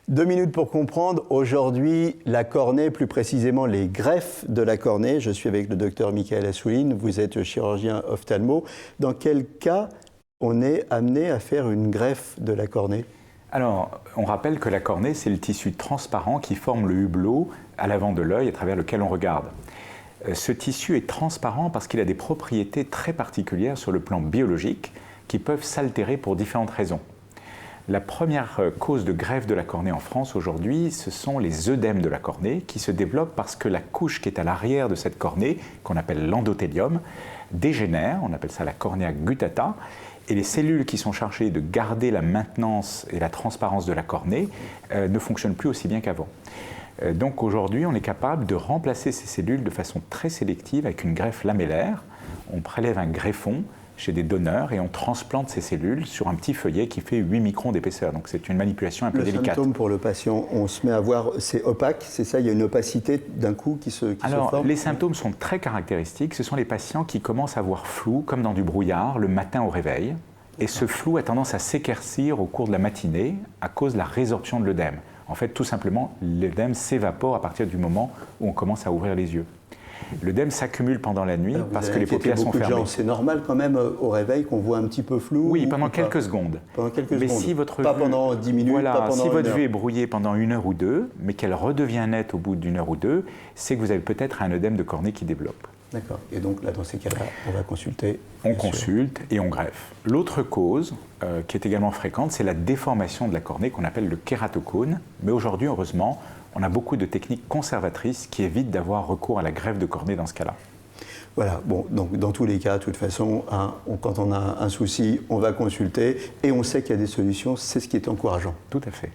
2 minutes pour comprendre. Aujourd'hui, la cornée, plus précisément les greffes de la cornée. Je suis avec le docteur Michael Assouline. Vous êtes chirurgien ophtalmo. Dans quel cas on est amené à faire une greffe de la cornée? Alors, on rappelle que la cornée, c'est le tissu transparent qui forme le hublot à l'avant de l'œil à travers lequel on regarde. Ce tissu est transparent parce qu'il a des propriétés très particulières sur le plan biologique qui peuvent s'altérer pour différentes raisons. La première cause de greffe de la cornée en France aujourd'hui, ce sont les œdèmes de la cornée qui se développent parce que la couche qui est à l'arrière de cette cornée, qu'on appelle l'endothélium, dégénère, on appelle ça la cornea guttata, et les cellules qui sont chargées de garder la maintenance et la transparence de la cornée ne fonctionnent plus aussi bien qu'avant. Donc aujourd'hui, on est capable de remplacer ces cellules de façon très sélective avec une greffe lamellaire. On prélève un greffon chez des donneurs et on transplante ces cellules sur un petit feuillet qui fait 8 microns d'épaisseur. Donc c'est une manipulation un peu délicate. Le symptôme pour le patient, on se met à voir, c'est opaque, c'est ça, il y a une opacité d'un coup qui se forme? Les symptômes sont très caractéristiques. Ce sont les patients qui commencent à voir flou, comme dans du brouillard, le matin au réveil. Et ce flou a tendance à s'éclaircir au cours de la matinée à cause de la résorption de l'œdème. En fait, tout simplement, l'œdème s'évapore à partir du moment où on commence à ouvrir les yeux. L'œdème s'accumule pendant la nuit parce que les paupières sont fermées. C'est normal quand même au réveil qu'on voit un petit peu flou? Oui, pendant quelques secondes. Pendant quelques mais secondes. Si votre pas vue, pendant 10 minutes, voilà, pas pendant si votre une heure. vue est brouillée pendant 1 heure ou 2, mais qu'elle redevient nette au bout d'1 heure ou 2, c'est que vous avez peut-être un œdème de cornée qui développe. D'accord. Et donc là, dans ces cas-là, on va consulter. On consulte et on greffe. L'autre cause, qui est également fréquente, c'est la déformation de la cornée qu'on appelle le kératocone. Mais aujourd'hui, heureusement, on a beaucoup de techniques conservatrices qui évitent d'avoir recours à la greffe de cornée dans ce cas-là. Voilà, bon, donc dans tous les cas, de toute façon, quand on a un souci, on va consulter et on sait qu'il y a des solutions, c'est ce qui est encourageant. Tout à fait.